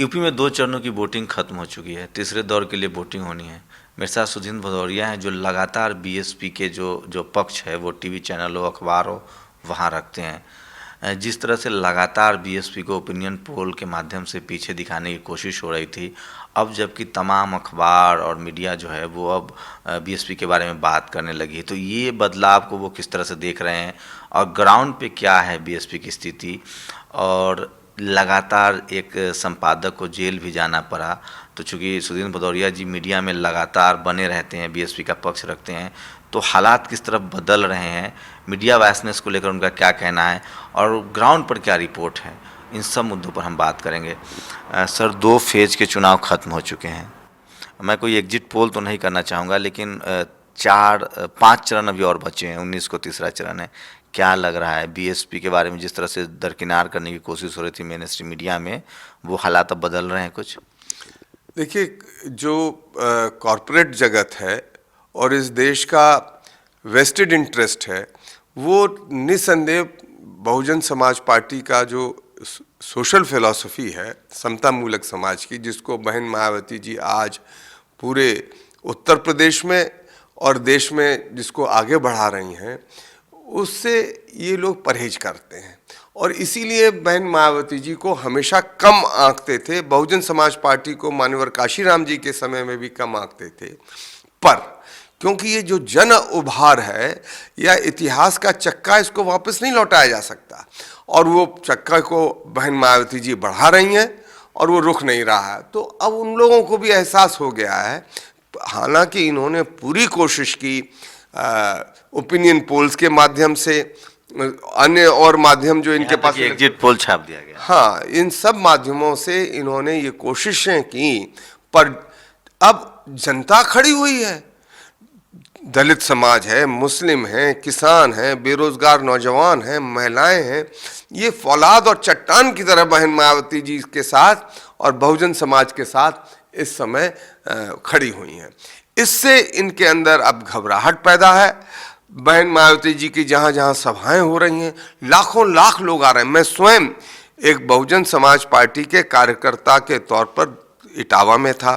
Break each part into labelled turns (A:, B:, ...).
A: UP में 2 चरणों की वोटिंग खत्म हो चुकी है, तीसरे दौर के लिए वोटिंग होनी है। मेरे साथ सुधींद्र भदौरिया हैं जो लगातार बीएसपी के जो जो पक्ष है वो टीवी चैनल हो, अखबार हो, वहाँ रखते हैं। जिस तरह से लगातार बीएसपी को ओपिनियन पोल के माध्यम से पीछे दिखाने की कोशिश हो रही थी, अब जबकि तमाम अखबार और मीडिया जो है वो अब बीएसपी के बारे में बात करने लगी है, तो ये बदलाव को वो किस तरह से देख रहे हैं और ग्राउंड पे क्या है बीएसपी की स्थिति। और लगातार एक संपादक को जेल भी जाना पड़ा, तो चूँकि सुधींद्र भदौरिया जी मीडिया में लगातार बने रहते हैं, बीएसपी का पक्ष रखते हैं, तो हालात किस तरफ बदल रहे हैं, मीडिया वायसनेस को लेकर उनका क्या कहना है और ग्राउंड पर क्या रिपोर्ट है, इन सब मुद्दों पर हम बात करेंगे। सर, 2 फेज के चुनाव खत्म हो चुके हैं। मैं कोई एग्जिट पोल तो नहीं करना चाहूँगा, लेकिन 4-5 चरण अभी और बचे हैं, 19 को तीसरा चरण है। क्या लग रहा है बीएसपी के बारे में, जिस तरह से दरकिनार करने की कोशिश हो रही थी मेन स्ट्रीम मीडिया में, वो हालात अब बदल रहे हैं कुछ?
B: देखिए, जो कॉरपोरेट जगत है और इस देश का वेस्टेड इंटरेस्ट है, वो निसंदेह बहुजन समाज पार्टी का जो सोशल फिलॉसफी है समता मूलक समाज की, जिसको बहन मायावती जी आज पूरे उत्तर प्रदेश में और देश में जिसको आगे बढ़ा रही हैं, उससे ये लोग परहेज करते हैं और इसीलिए बहन मायावती जी को हमेशा कम आंकते थे। बहुजन समाज पार्टी को मान्यवर काशीराम जी के समय में भी कम आंकते थे, पर क्योंकि ये जो जन उभार है या इतिहास का चक्का, इसको वापस नहीं लौटाया जा सकता और वो चक्का को बहन मायावती जी बढ़ा रही हैं और वो रुक नहीं रहा है। तो अब उन लोगों को भी एहसास हो गया है, हालांकि इन्होंने पूरी कोशिश की ओपिनियन पोल्स के माध्यम से, अन्य और माध्यम जो इनके पास,
A: एग्जिट पोल छाप दिया गया।
B: हाँ, इन सब माध्यमों से इन्होंने ये कोशिशें की, पर अब जनता खड़ी हुई है। दलित समाज है, मुस्लिम हैं, किसान हैं, बेरोजगार नौजवान हैं, महिलाएं हैं, ये फौलाद और चट्टान की तरह बहन मायावती जी के साथ और बहुजन समाज के साथ इस समय खड़ी हुई हैं। इससे इनके अंदर अब घबराहट पैदा है। बहन मायावती जी की जहाँ जहाँ सभाएं हो रही हैं, लाखों लाख लोग आ रहे हैं। मैं स्वयं एक बहुजन समाज पार्टी के कार्यकर्ता के तौर पर इटावा में था,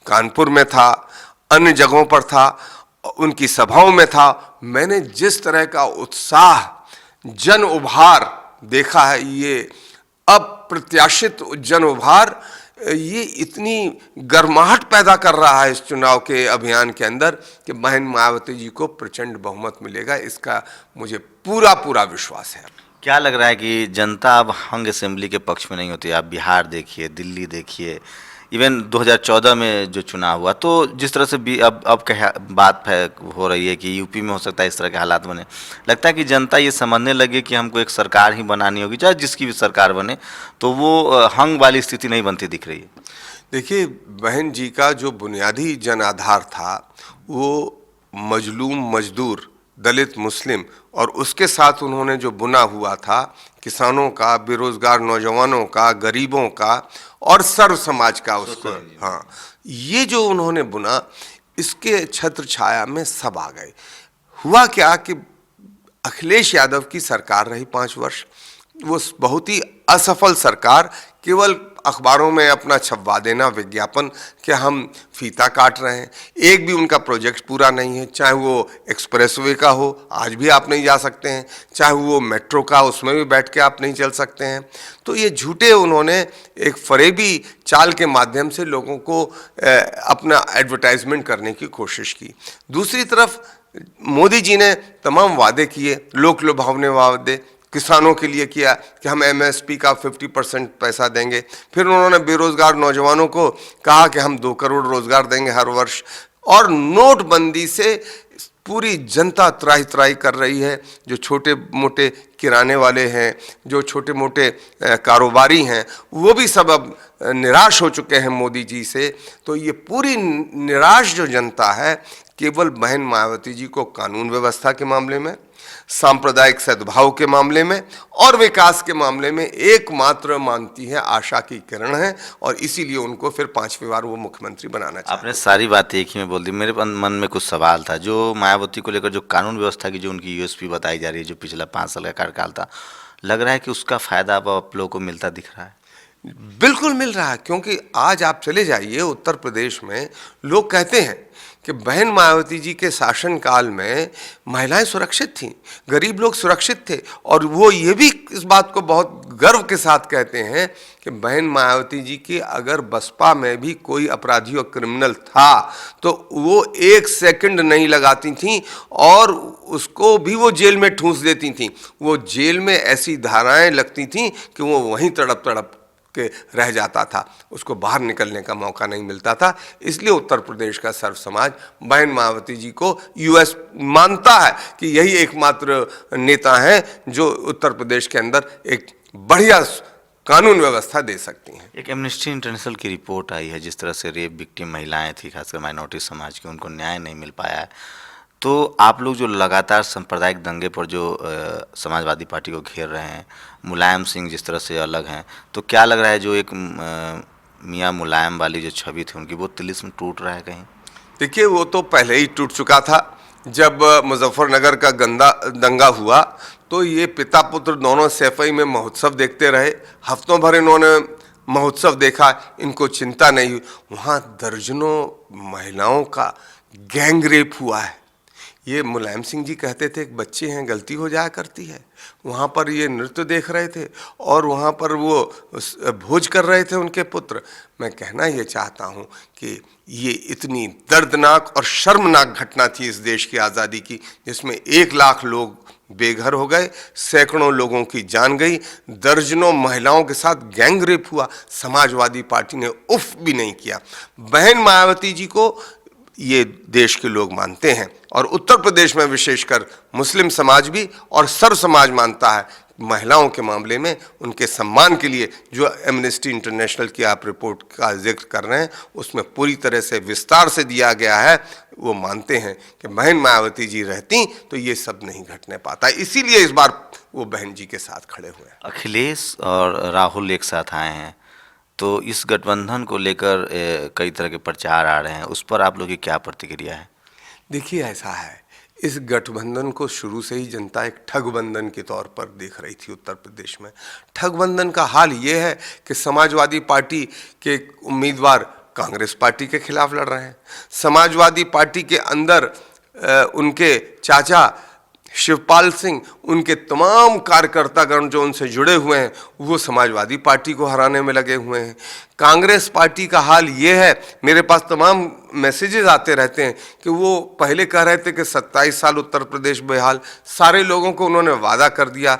B: कानपुर में था, अन्य जगहों पर था, उनकी सभाओं में था। मैंने जिस तरह का उत्साह, जन उभार देखा है, ये अप्रत्याशित जन उभार, ये इतनी गर्माहट पैदा कर रहा है इस चुनाव के अभियान के अंदर कि बहन मायावती जी को प्रचंड बहुमत मिलेगा, इसका मुझे पूरा पूरा विश्वास है।
A: क्या लग रहा है कि जनता अब हंग असेंबली के पक्ष में नहीं होती? आप बिहार देखिए, दिल्ली देखिए, इवन 2014 में जो चुनाव हुआ, तो जिस तरह से भी अब कह बात हो रही है कि यूपी में हो सकता है इस तरह के हालात बने, लगता है कि जनता ये समझने लगे कि हमको एक सरकार ही बनानी होगी, चाहे जिसकी भी सरकार बने, तो वो हंग वाली स्थिति नहीं बनती दिख रही है।
B: देखिए, बहन जी का जो बुनियादी जन आधार था वो मजलूम, मजदूर, दलित, मुस्लिम, और उसके साथ उन्होंने जो बुना हुआ था किसानों का, बेरोजगार नौजवानों का, गरीबों का और सर्व समाज का, उसको, हाँ, ये जो उन्होंने बुना, इसके छत्र छाया में सब आ गए। हुआ क्या कि अखिलेश यादव की सरकार रही 5 वर्ष, वो बहुत ही असफल सरकार, केवल अखबारों में अपना छपवा देना विज्ञापन कि हम फीता काट रहे हैं, एक भी उनका प्रोजेक्ट पूरा नहीं है। चाहे वो एक्सप्रेसवे का हो, आज भी आप नहीं जा सकते हैं, चाहे वो मेट्रो का, उसमें भी बैठ के आप नहीं चल सकते हैं। तो ये झूठे उन्होंने एक फरेबी चाल के माध्यम से लोगों को अपना एडवर्टाइजमेंट करने की कोशिश की। दूसरी तरफ मोदी जी ने तमाम वादे किए, लोक लुभावने वादे, किसानों के लिए किया कि हम एमएसपी का 50% पैसा देंगे। फिर उन्होंने बेरोजगार नौजवानों को कहा कि हम 2 करोड़ रोजगार देंगे हर वर्ष। और नोटबंदी से पूरी जनता त्राही त्राही कर रही है। जो छोटे मोटे किराने वाले हैं, जो छोटे मोटे कारोबारी हैं, वो भी सब अब निराश हो चुके हैं मोदी जी से। तो ये पूरी निराश जो जनता है, केवल बहन मायावती जी को कानून व्यवस्था के मामले में, सांप्रदायिक सद्भाव के मामले में और विकास के मामले में एकमात्र मानती है, आशा की किरण है, और इसीलिए उनको फिर 5वीं बार वो मुख्यमंत्री बनाना चाहते हैं।
A: आपने सारी बातें एक ही में बोल दी। मेरे मन में कुछ सवाल था, जो मायावती को लेकर जो कानून व्यवस्था की जो उनकी यूएसपी बताई जा रही है, जो पिछला 5 साल का कार्यकाल था, लग रहा है कि उसका फायदा अब आप लोगों को मिलता दिख रहा है।
B: बिल्कुल मिल रहा है, क्योंकि आज आप चले जाइए उत्तर प्रदेश में, लोग कहते हैं कि बहन मायावती जी के शासनकाल में महिलाएं सुरक्षित थीं, गरीब लोग सुरक्षित थे, और वो ये भी इस बात को बहुत गर्व के साथ कहते हैं कि बहन मायावती जी की अगर बसपा में भी कोई अपराधी और क्रिमिनल था तो वो 1 सेकंड नहीं लगाती थीं और उसको भी वो जेल में ठूंस देती थीं। वो जेल में ऐसी धाराएं लगती थीं कि वो वहीं तड़प तड़प के रह जाता था, उसको बाहर निकलने का मौका नहीं मिलता था। इसलिए उत्तर प्रदेश का सर्व समाज बहन मायावती जी को यूएस मानता है कि यही एकमात्र नेता हैं जो उत्तर प्रदेश के अंदर एक बढ़िया कानून व्यवस्था दे सकती हैं।
A: एक एमनेस्टी इंटरनेशनल की रिपोर्ट आई है, जिस तरह से रेप विक्टिम महिलाएं थी, खासकर माइनॉरिटी समाज की, उनको न्याय नहीं मिल पाया है। तो आप लोग जो लगातार सांप्रदायिक दंगे पर जो समाजवादी पार्टी को घेर रहे हैं, मुलायम सिंह जिस तरह से अलग हैं, तो क्या लग रहा है जो एक मियाँ मुलायम वाली जो छवि थी उनकी, वो तिलिस्म टूट रहा है कहीं?
B: देखिए, वो तो पहले ही टूट चुका था। जब मुजफ्फरनगर का दंगा हुआ तो ये पिता पुत्र दोनों सैफई में महोत्सव देखते रहे, हफ्तों भर इन्होंने महोत्सव देखा, इनको चिंता नहीं हुई। वहाँ दर्जनों महिलाओं का गैंग रेप हुआ है। ये मुलायम सिंह जी कहते थे कि बच्चे हैं, गलती हो जाया करती है। वहाँ पर ये नृत्य देख रहे थे और वहाँ पर वो भोज कर रहे थे उनके पुत्र। मैं कहना ये चाहता हूँ कि ये इतनी दर्दनाक और शर्मनाक घटना थी इस देश की आज़ादी की, जिसमें 1 लाख लोग बेघर हो गए, सैकड़ों लोगों की जान गई, दर्जनों महिलाओं के साथ गैंग रेप हुआ। समाजवादी पार्टी ने उफ भी नहीं किया। बहन मायावती जी को ये देश के लोग मानते हैं, और उत्तर प्रदेश में विशेषकर मुस्लिम समाज भी और सर्व समाज मानता है। महिलाओं के मामले में उनके सम्मान के लिए जो एमनेस्टी इंटरनेशनल की आप रिपोर्ट का जिक्र कर रहे हैं, उसमें पूरी तरह से विस्तार से दिया गया है। वो मानते हैं कि बहन मायावती जी रहती तो ये सब नहीं घटने पाता, इसीलिए इस बार वो बहन जी के साथ खड़े हुए हैं।
A: अखिलेश और राहुल एक साथ आए हैं, तो इस गठबंधन को लेकर कई तरह के प्रचार आ रहे हैं, उस पर आप लोगों की क्या प्रतिक्रिया है?
B: देखिए, ऐसा है, इस गठबंधन को शुरू से ही जनता एक ठगबंधन के तौर पर देख रही थी उत्तर प्रदेश में। ठगबंधन का हाल ये है कि समाजवादी पार्टी के उम्मीदवार कांग्रेस पार्टी के खिलाफ लड़ रहे हैं। समाजवादी पार्टी के अंदर उनके चाचा शिवपाल सिंह, उनके तमाम कार्यकर्तागण जो उनसे जुड़े हुए हैं, वो समाजवादी पार्टी को हराने में लगे हुए हैं। कांग्रेस पार्टी का हाल ये है, मेरे पास तमाम मैसेजेस आते रहते हैं कि वो पहले कह रहे थे कि 27 साल उत्तर प्रदेश बेहाल, सारे लोगों को उन्होंने वादा कर दिया,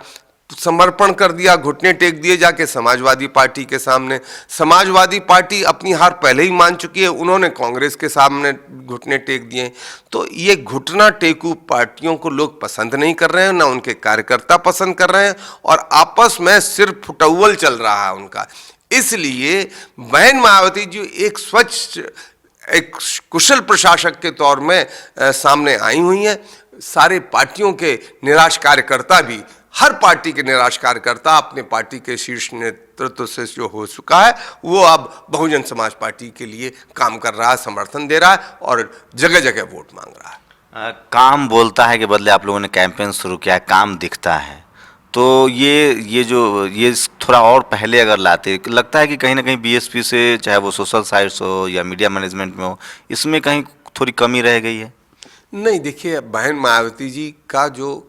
B: समर्पण कर दिया, घुटने टेक दिए जाके समाजवादी पार्टी के सामने। समाजवादी पार्टी अपनी हार पहले ही मान चुकी है, उन्होंने कांग्रेस के सामने घुटने टेक दिए। तो ये घुटना टेकू पार्टियों को लोग पसंद नहीं कर रहे हैं, ना उनके कार्यकर्ता पसंद कर रहे हैं, और आपस में सिर्फ फुटौल चल रहा है उनका। इसलिए बहन मायावती जी एक स्वच्छ, एक कुशल प्रशासक के तौर में सामने आई हुई हैं। सारे पार्टियों के निराश कार्यकर्ता भी, हर पार्टी के निराश कार्यकर्ता अपने पार्टी के शीर्ष नेतृत्व से जो हो चुका है, वो अब बहुजन समाज पार्टी के लिए काम कर रहा है, समर्थन दे रहा है और जगह जगह वोट मांग रहा है।
A: काम बोलता है के बदले आप लोगों ने कैंपेन शुरू किया है, काम दिखता है, तो ये थोड़ा और पहले अगर लाते, लगता है कि कहीं ना कहीं बीएसपी से, चाहे वो सोशल साइट्स हो या मीडिया मैनेजमेंट में हो, इसमें कहीं थोड़ी कमी रह गई है?
B: नहीं, देखिए, बहन मायावती जी का जो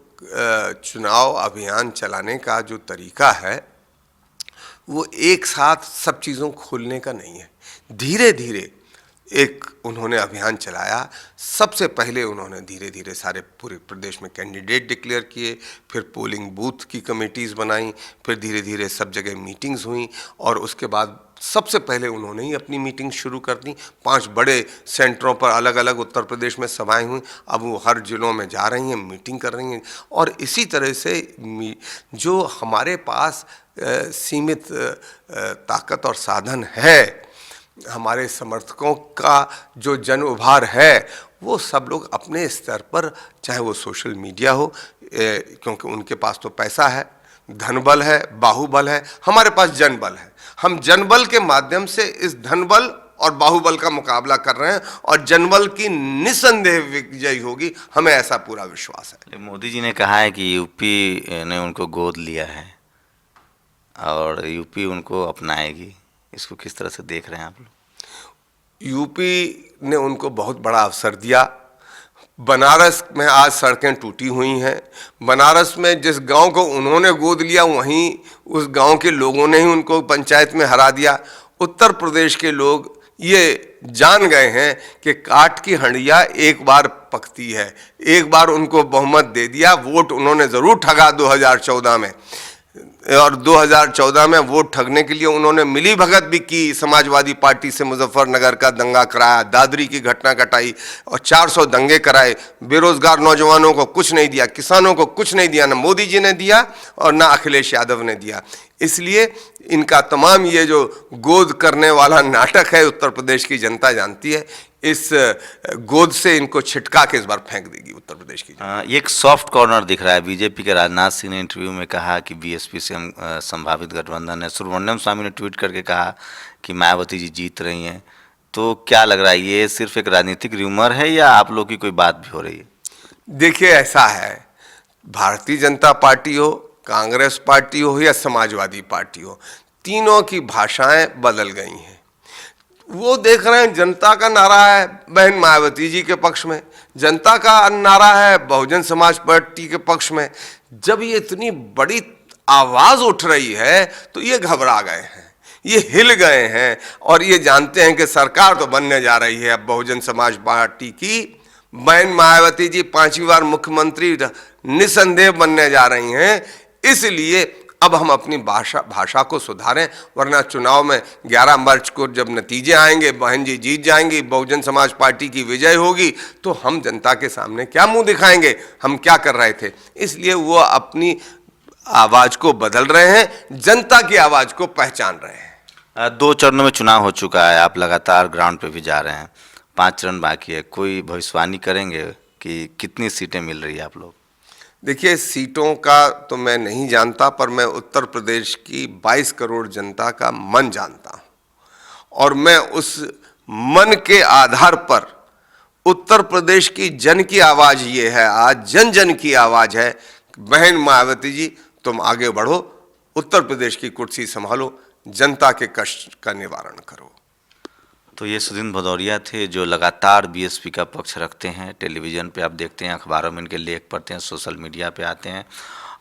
B: चुनाव अभियान चलाने का जो तरीका है, वो एक साथ सब चीज़ों खोलने का नहीं है। धीरे धीरे एक उन्होंने अभियान चलाया। सबसे पहले उन्होंने धीरे धीरे सारे पूरे प्रदेश में कैंडिडेट डिक्लेयर किए, फिर पोलिंग बूथ की कमेटीज़ बनाई, फिर धीरे धीरे सब जगह मीटिंग्स हुई, और उसके बाद सबसे पहले उन्होंने ही अपनी मीटिंग शुरू कर दी। 5 बड़े सेंटरों पर अलग अलग उत्तर प्रदेश में सभाएं हुई। अब वो हर जिलों में जा रही हैं, मीटिंग कर रही हैं, और इसी तरह से जो हमारे पास सीमित ताकत और साधन है, हमारे समर्थकों का जो जन उभार है, वो सब लोग अपने स्तर पर, चाहे वो सोशल मीडिया हो, क्योंकि उनके पास तो पैसा है, धनबल है, बाहुबल है, हमारे पास जनबल है। हम जनबल के माध्यम से इस धनबल और बाहुबल का मुकाबला कर रहे हैं, और जनबल की निस्संदेह विजय होगी, हमें ऐसा पूरा विश्वास है।
A: मोदी जी ने कहा है कि यूपी ने उनको गोद लिया है, और यूपी उनको अपनाएगी, इसको किस तरह से देख रहे हैं आप लोग?
B: यूपी ने उनको बहुत बड़ा अवसर दिया। बनारस में आज सड़कें टूटी हुई हैं। बनारस में जिस गांव को उन्होंने गोद लिया, वहीं उस गांव के लोगों ने ही उनको पंचायत में हरा दिया। उत्तर प्रदेश के लोग ये जान गए हैं कि काठ की हंडिया एक बार पकती है। एक बार उनको बहुमत दे दिया, वोट उन्होंने ज़रूर ठगा 2014 में, और 2014 में वोट ठगने के लिए उन्होंने मिली भगत भी की। समाजवादी पार्टी से मुजफ्फरनगर का दंगा कराया, दादरी की घटना घटाई और 400 दंगे कराए। बेरोजगार नौजवानों को कुछ नहीं दिया, किसानों को कुछ नहीं दिया, ना मोदी जी ने दिया और ना अखिलेश यादव ने दिया। इसलिए इनका तमाम ये जो गोद करने वाला नाटक है, उत्तर प्रदेश की जनता जानती है। इस गोद से इनको छिटका के इस बार फेंक देगी उत्तर प्रदेश की।
A: ये एक सॉफ्ट कॉर्नर दिख रहा है। बीजेपी के राजनाथ सिंह ने इंटरव्यू में कहा कि बीएसपी से हम संभावित गठबंधन है। सुब्रमण्यम स्वामी ने ट्वीट करके कहा कि मायावती जी जीत रही हैं। तो क्या लग रहा है, ये सिर्फ एक राजनीतिक र्यूमर है या आप लोग की कोई बात भी हो रही है?
B: देखिए, ऐसा है, भारतीय जनता पार्टी हो, कांग्रेस पार्टी हो या समाजवादी पार्टी हो, तीनों की भाषाएं बदल गई हैं। वो देख रहे हैं जनता का नारा है बहन मायावती जी के पक्ष में, जनता का नारा है बहुजन समाज पार्टी के पक्ष में। जब ये इतनी बड़ी आवाज उठ रही है तो ये घबरा गए हैं, ये हिल गए हैं और ये जानते हैं कि सरकार तो बनने जा रही है अब बहुजन समाज पार्टी की। बहन मायावती जी 5वीं बार मुख्यमंत्री निसंदेह बनने जा रही हैं। इसलिए अब हम अपनी भाषा को सुधारें, वरना चुनाव में 11 मार्च को जब नतीजे आएंगे, बहन जी जीत जाएंगी, बहुजन समाज पार्टी की विजय होगी, तो हम जनता के सामने क्या मुंह दिखाएंगे, हम क्या कर रहे थे। इसलिए वो अपनी आवाज को बदल रहे हैं, जनता की आवाज को पहचान रहे हैं।
A: 2 चरणों में चुनाव हो चुका है, आप लगातार ग्राउंड पे भी जा रहे हैं, 5 चरण बाकी है। कोई भविष्यवाणी करेंगे कि कितनी सीटें मिल रही है आप लोग?
B: देखिए, सीटों का तो मैं नहीं जानता, पर मैं उत्तर प्रदेश की 22 करोड़ जनता का मन जानता हूँ और मैं उस मन के आधार पर उत्तर प्रदेश की जन की आवाज़ ये है, आज जन जन की आवाज़ है, बहन मायावती जी तुम आगे बढ़ो, उत्तर प्रदेश की कुर्सी संभालो, जनता के कष्ट का निवारण करो।
A: तो ये सुदीन भदौरिया थे जो लगातार बीएसपी का पक्ष रखते हैं। टेलीविज़न पे आप देखते हैं, अखबारों में इनके लेख पढ़ते हैं, सोशल मीडिया पे आते हैं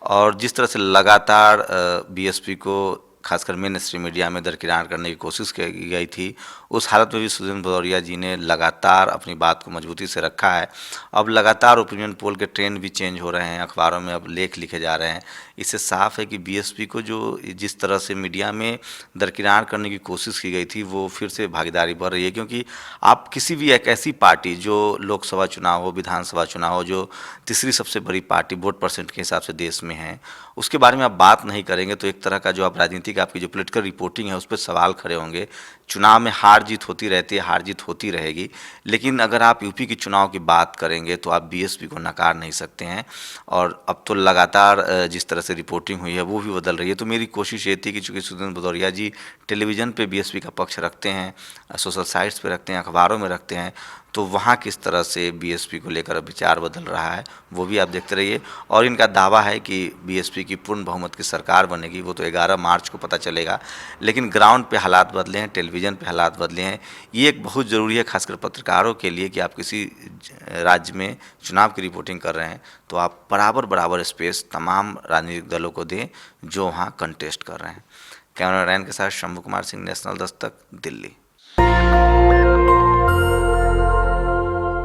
A: और जिस तरह से लगातार बीएसपी को खासकर मेन स्ट्रीम मीडिया में दरकिनार करने की कोशिश की गई थी, उस हालत में भी सुदीन भदौरिया जी ने लगातार अपनी बात को मजबूती से रखा है। अब लगातार ओपिनियन पोल के ट्रेंड भी चेंज हो रहे हैं, अखबारों में अब लेख लिखे जा रहे हैं। इससे साफ है कि बीएसपी को जो जिस तरह से मीडिया में दरकिनार करने की कोशिश की गई थी, वो फिर से भागीदारी बढ़ रही है। क्योंकि आप किसी भी एक ऐसी पार्टी जो लोकसभा चुनाव हो, विधानसभा चुनाव हो, जो तीसरी सबसे बड़ी पार्टी वोट परसेंट के हिसाब से देश में है, उसके बारे में आप बात नहीं करेंगे तो एक तरह का जो आप राजनीतिक आपकी जो पॉलिटिकल रिपोर्टिंग है उस पर सवाल खड़े होंगे। चुनाव में हार जीत होती रहती है, हार जीत होती रहेगी, लेकिन अगर आप यूपी के चुनाव की बात करेंगे तो आप बीएसपी को नकार नहीं सकते हैं। और अब तो लगातार जिस तरह से रिपोर्टिंग हुई है वो भी बदल रही है। तो मेरी कोशिश ये थी कि चूँकि सुदीन भदौरिया जी टेलीविज़न पे बीएसपी का पक्ष रखते हैं, सोशल साइट्स पे रखते हैं, अखबारों में रखते हैं, तो वहाँ किस तरह से बीएसपी को लेकर विचार बदल रहा है वो भी आप देखते रहिए। और इनका दावा है कि बीएसपी की पूर्ण बहुमत की सरकार बनेगी, वो तो 11 मार्च को पता चलेगा। लेकिन ग्राउंड पे हालात बदले हैं, टेलीविज़न पे हालात बदले हैं। ये एक बहुत ज़रूरी है खासकर पत्रकारों के लिए कि आप किसी राज्य में चुनाव की रिपोर्टिंग कर रहे हैं तो आप बराबर स्पेस तमाम राजनीतिक दलों को दें जो वहाँ कंटेस्ट कर रहे हैं। कैमरामैन के साथ शंभू कुमार सिंह, नेशनल दस्तक, दिल्ली।